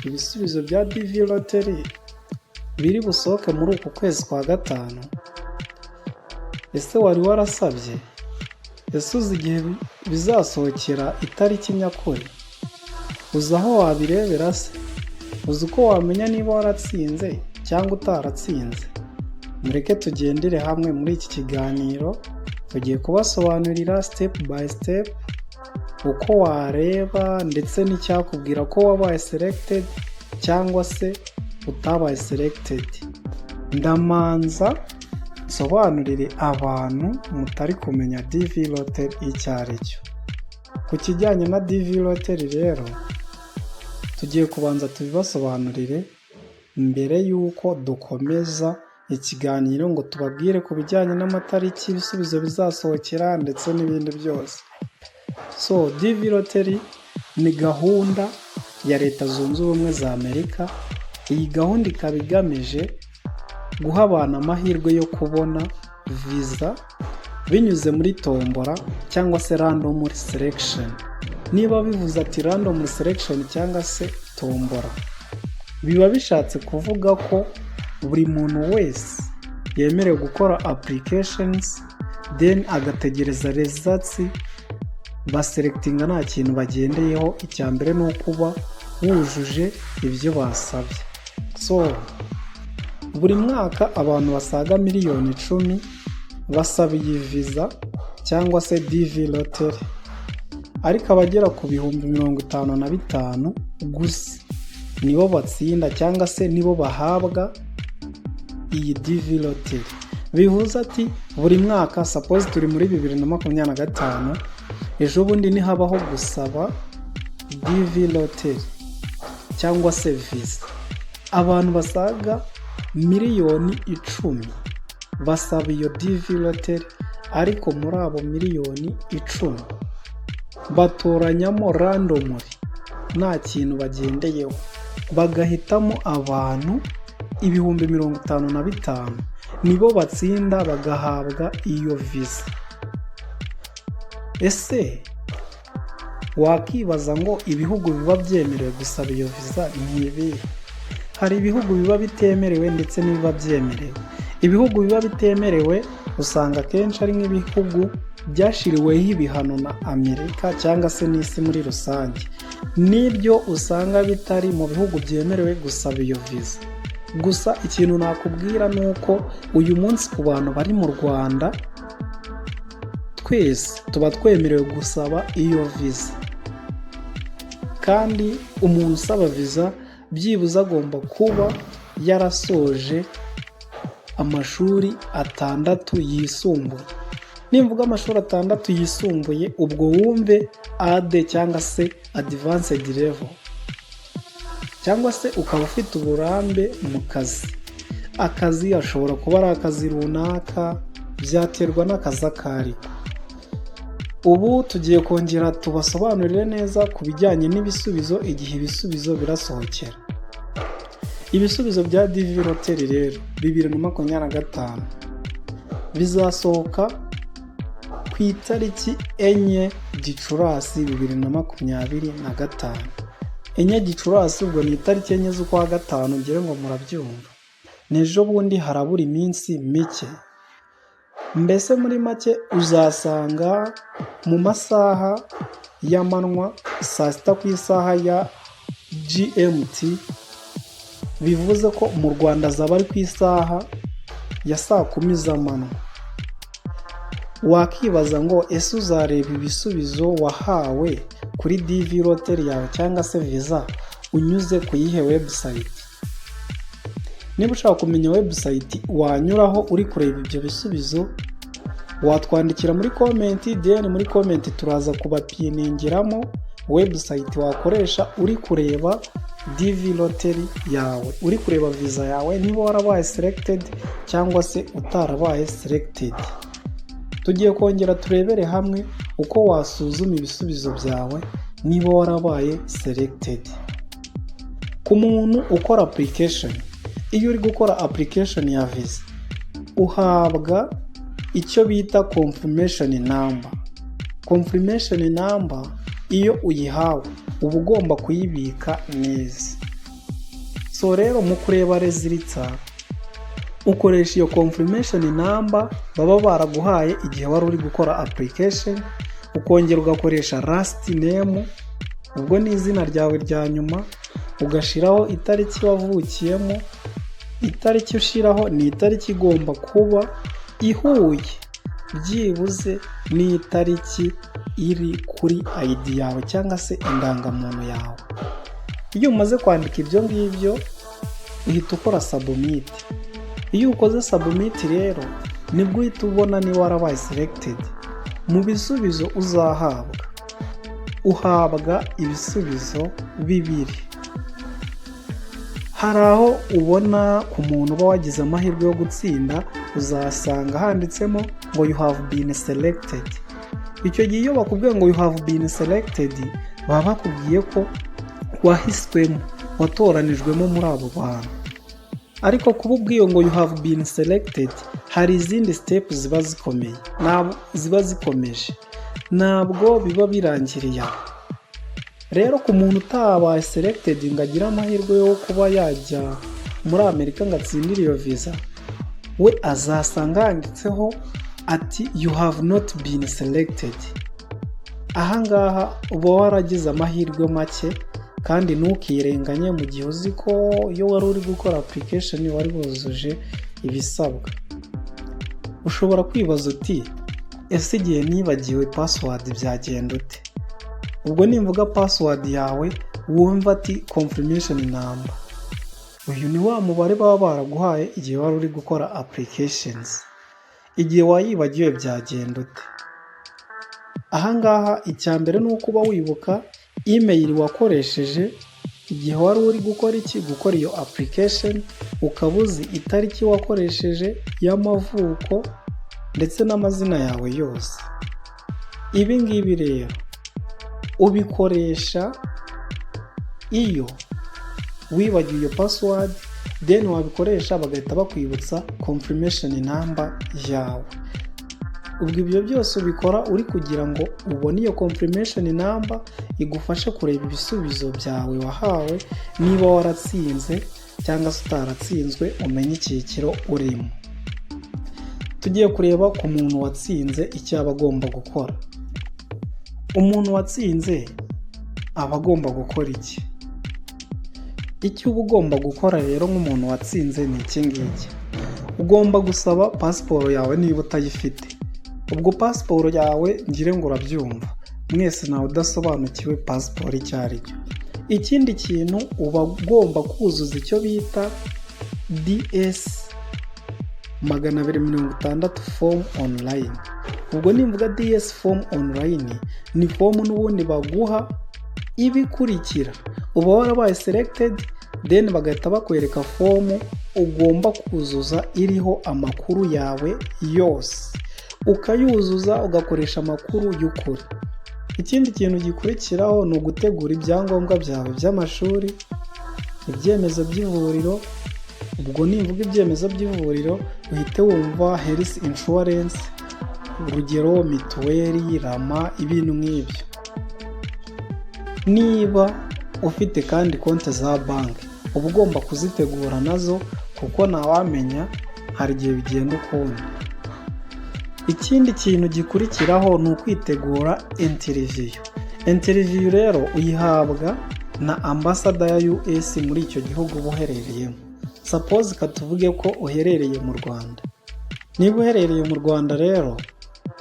ibisubizo bya DV Lottery biri busohoke muri uku kwezi kwa gatanu? Ese wari warasabye? Ese uzi igihe bizasohokera itariki nyakuri? Uzi aho wabirebera se? Uzi uko wamenya niba waratsinze cyangwa utaratsinze? Mureke tugendere hamwe muri iki kiganiro, tugiye kubasobanurira step by step uko wareba ndetse n'icyakubwira ko wabaye selected cyangwa se utabaye selected. Ndamanza nsobanurire abantu mutari kumenya DV Lottery icyo ari cyo. Ku kijyanye na DV Lottery rero, tugiye kubanza tubibasobanurire mbere y'uko dukomeza ikiganiro ngo tubabwire ku bijyanye n'amatariki ibisubizo bizasohokera ndetse n'ibindi byose. So DV Lottery ni gahunda ya Leta Zunze Ubumwe za Amerika. Iyi gahunda ikaba igamije guha abantu amahirwe yo kubona visa binyuze muri tombora cyangwa se random selection. Niba bivuze ati random selection cyangwa se tombora, biba bishatse kuvuga ko buri muntu wese yemerewe gukora applications then agategereza results baselectinga nta kintu bagendeyeho. Icya mbere ni ukuba wujuje ibyo basabye. So buri mwaka abantu basaga miliyoni 10 basaba iyi visa cyangwa se DV Lottery, ariko abagera ku bihumbi 55 gusa nibo batsinda cyangwa se nibo bahabwa iyi DV Lottery. Bivuze ati buri mwaka, suppose turi muri 2025, ejo bundi nihabaho gusaba DV Lottery cyangwa se visa, abantu basaga miliyoni 10 basaba iyo DV Lottery, ariko muri abo miliyoni 10 batoranyamo randomly nta kintu bagendeyeho, bagahitamo abantu ibihumbi 55 nibo batsinda bagahabwa iyo visa. Ese wakibaza ngo ibihugu biba byemerewe gusaba iyo visa ni ibihe? Hari ibihugu biba bitemerewe ndetse n'ibiba byemerewe. Ibihugu biba bitemerewe usanga kenshi ari nk'ibihugu byashiriweho ibihano na Amerika cyangwa se n'isi muri rusange. Nibyo usanga bitari mu bihugu byemerewe gusaba iyo visa. Gusa ikintu nakubwira ni uko uyu munsi ku bantu bari mu Rwanda twese tuba twemerewe gusaba iyo visa, kandi umuntu usaba visa byibuze agomba kuba yarasoje amashuri 6 yisumbuye. Nimvuga amashuri 6 yisumbuye, ubwo wumve AD cyangwa se advanced level, cyangwa se ukaba ufite uburambe mu kazi. Akazi ashobora kuba ari akazi runaka, byaterwa n'akazi akariko. Ubu tugiye kongera tubasobanurire neza ku bijyanye n'ibisubizo igihe ibisubizo birasohokera. Ibisubizo bya DV Lottery rero 2025 bizasohoka ku itariki 4 Gicurasi 2025. 4 Gicurasi ubwo ni itariki 4 z'ukwa gatanu, ngire ngo murabyumva. Nejo bundi harabura iminsi mike. Mbese muri make uzasanga mu masaha y'amanywa saa 6 ku isaha ya GMT, bivuze ko mu Rwanda zaba ari ku isaha ya saa 10 z'amanywa. Wakibaza ngo ese uzareba ibisubizo wahawe kuri DV Lottery yawe cyangwa se visa unyuze ku yihe website? Niba ushaka kumenya website wanyuraho uri kureba ibyo bisubizo, watwandikira muri comment, then muri comment turaza kubapiningiramo website wakoresha uri kureba DV Lottery yawe, uri kureba visa yawe niba warabaye selected cyangwa se utarabaye selected. Tugiye kongera turebere hamwe uko wasuzuma ibisubizo byawe niba warabaye selected. Ku muntu ukora application, iyo uri gukora application ya visa uhabwa icyo bita confirmation number. Confirmation number iyo uyihawe uba ugomba kuyibika neza. So rero mu kureba results ukoresha iyo confirmation number baba baraguhaye igihe wari uri gukora application, ukongera ugakoresha last name, ubwo ni izina ryawe rya nyuma, ugashiraho itariki wavukiyemo. Itariki ushiraho ni itariki igomba kuba ihuye byibuze ni itariki iri kuri ID yawe cyangwa se indangamuntu yawe. Iyo umaze kwandika ibyo ngibyo uhita ukora submit. Iyo ukoze submit rero nibwo uhita ubona ni warabaye selected. Mu bisubizo uzahabwa uhabwa ibisubizo bibiri. Hari aho ubona ku muntu uba wagize amahirwe yo gutsinda uzasanga handitsemo ngo you have been selected. Icyo gihe iyo bakubwiye ngo you have been selected baba bakubwiye ko wahiswemo, watoranijwemo muri abo bantu. Ariko kuba ubwiye ngo you have been selected hari izindi steps ziba zikomeje, ntabwo biba birangiriye aho. Rero ku muntu utabaye selected ngo agire amahirwe yo kuba yajya muri Amerika ngo atsindire iyo visa, we azasanga handitseho ati you have not been selected. Ahangaha uba waragize amahirwe make kandi ntukirenganye mu gihe uzi ko iyo wari uri gukora application wari wuzuje ibisabwa. Ushobora kwibaza uti ese igihe nibagiwe password byagenda ute? Ubwo nimvuga password yawe wumva ati confirmation number. Uyu ni wa mubare baba baraguhaye igihe wari uri gukora applications. Igihe wayibagiwe byagenda ute? Ahangaha icyambere ni uko uba wibuka email wakoresheje igihe wari uri gukora iyo application, ukabuzi itariki wakoresheje y'amavuko ndetse n'amazina yawe yose. Ibi ngibi rero ubikoresha iyo wibagiwe iyo password, then wabikoresha bagahita bakwibutsa confirmation number yawe. Ubwo ibyo byose ubikora uri kugira ngo ubone iyo confirmation number igufashe kureba ibisubizo byawe wahawe, niba waratsinze cyangwa se utaratsinzwe umenye icyiciro urimo. Tugiye kureba ku muntu watsinze icyo aba agomba gukora. Umuntu watsinze aba agomba gukora iki? Icyo uba ugomba gukora rero nk'umuntu watsinze ni iki ngiki. Ugomba gusaba pasiporo yawe niba utayifite. Ubwo pasiporo yawe ngire ngo urabyumva, mwese nawe udasobanukiwe pasiporo icyo ari cyo. Ikindi kintu uba ugomba kuzuza icyo bita DS 260 form online. Ubwo nimvuga DS form online ni form n'ubundi baguha ibikurikira. Uba warabaye selected, then bagahita bakwereka form ugomba kuzuza iriho amakuru yawe yose. Ukayuzuza ugakoresha amakuru y'ukuri. Ikindi kintu gikurikiraho ni ugutegura ibyangombwa byawe by'amashuri, ibyemezo by'ivuriro. Ubwo nimvuga ibyemezo by'ivuriro uhite wumva health insurance, urugero mituweli, rama, ibintu nk'ibyo. Niba ufite kandi konti za banki uba ugomba kuzitegura nazo, kuko ntawamenya hari igihe bigenda ukundi. Ikindi kintu gikurikiraho ni ukwitegura interview. Interview rero uyihabwa na ambassador ya US muri icyo gihugu uherereyemo. Suppose katuvuge ko uherereye mu Rwanda. Niba uherereye mu Rwanda rero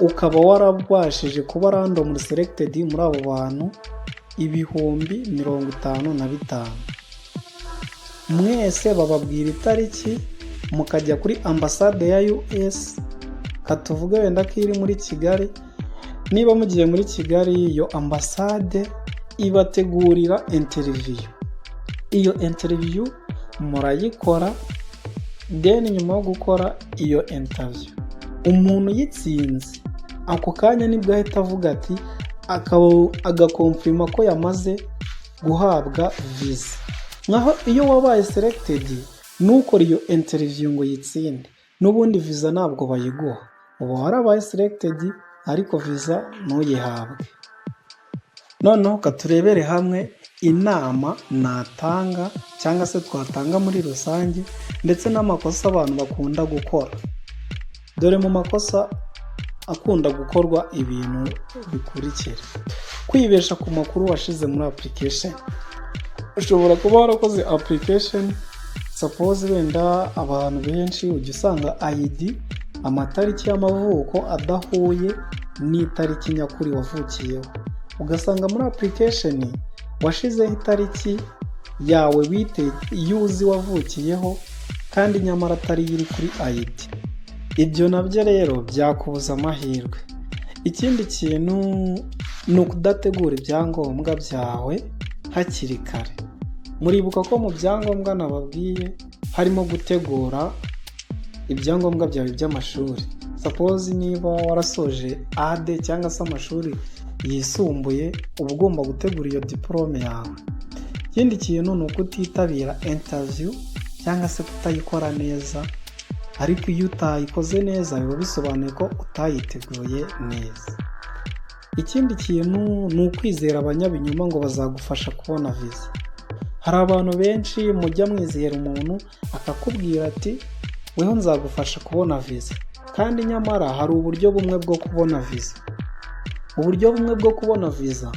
ukaba warabashije kuba random selected muri abo bantu 55,000. Mwese bababwira itariki mukajya kuri ambasade ya US, katuvuge wenda ko iri muri Kigali. Niba mugiye muri Kigali, iyo ambasade ibategurira interview. Iyo interview murayikora, then nyuma yo gukora iyo interview umuntu yitsinze ako kanya nibwo ahita avuga ati agakonfirma ko yamaze guhabwa visa. Naho iyo wabaye selected nukora iyo interview ngo yitsinde, n'ubundi visa ntabwo bayiguha. Uba warabaye selected ariko visa ntuyihabwe. Noneho katurebere hamwe inama natanga cyangwa se twatanga muri rusange, ndetse n'amakosa abantu bakunda gukora. Dore mu makosa akunda gukorwa ibintu bikurikira: kwibesha ku makuru washize muri application. Ushobora kuba warakoze application, suppose wenda abantu benshi ujya usanga ID, amatariki y'amavuko adahuye n'itariki nyakuri wavukiyeho. Ugasanga muri application washizeho itariki yawe wite yuzi wavukiyeho kandi nyamara atari iri kuri ID. Ibyo nabyo rero byakubuza amahirwe. Ikindi kintu ni ukudategura ibyangombwa byawe hakiri kare. Muribuka ko mu byangombwa nababwiye harimo gutegura ibyangombwa byawe by'amashuri. Suppose niba warasoje AD cyangwa se amashuri yisumbuye, uba ugomba gutegura iyo diplome yawe. Ikindi kintu ni ukutitabira interview cyangwa se kutayikora neza, ariko iyo utayikoze neza biba bisobanuye ko utayiteguye neza. Ikindi kintu ni ukwizera abanyabinyoma ngo bazagufasha kubona visa. Hari abantu benshi mujya mwizera umuntu akakubwira ati weho nzagufasha kubona visa, kandi nyamara hari uburyo bumwe bwo kubona visa. Uburyo bumwe bwo kubona visa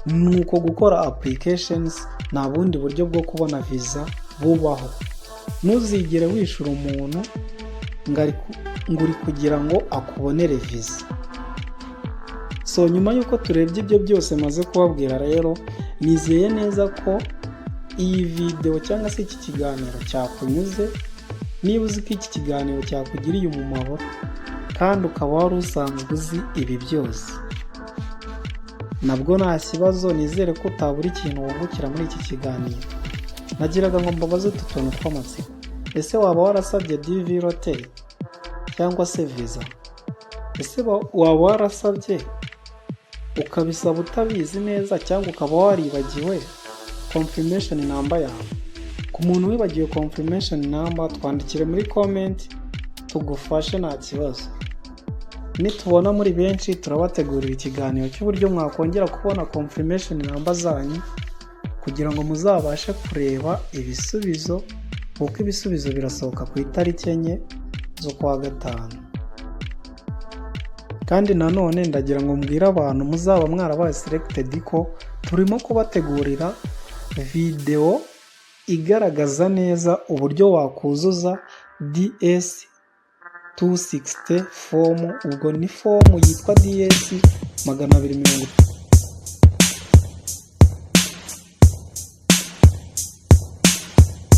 ni uko gukora applications, nta bundi buryo bwo kubona visa bubaho. Ntuzigere wishura umuntu ngo uri kugira ngo akubonere visa. So nyuma y'uko turebye ibyo byose maze kubabwira rero, nizeye neza ko iyi video cyangwa se iki kiganiro cyakunyuze. Niba uzi ko iki kiganiro cyakugiriye umumaro kandi ukaba wari usanzwe uzi ibi byose, nabwo nta kibazo, nizere ko utabura ikintu wungukira muri iki kiganiro. Nagiraga ngo mbabaze utu tuntu tw'amatsiko. Ese waba warasabye DV Lottery cyangwa se visa? Ese waba warasabye ukabisaba utabizi neza, cyangwa ukaba waribagiwe confirmation number yawe? Ku muntu wibagiwe confirmation number, twandikire muri comment tugufashe, nta kibazo. Nitubona muri benshi turabategurira ikiganiro cy'uburyo mwakongera kubona confirmation number zanyu, kugira ngo muzabashe kureba ibisubizo, kuko ibisubizo birasohoka ku itariki 4 z'ukwa gatanu. Kandi nanone ndagira ngo mbwire abantu muzaba mwarabaye selected ko turimo kubategurira video igaragaza neza uburyo wakuzuza DS 260 form. Ubwo ni form yitwa DS 260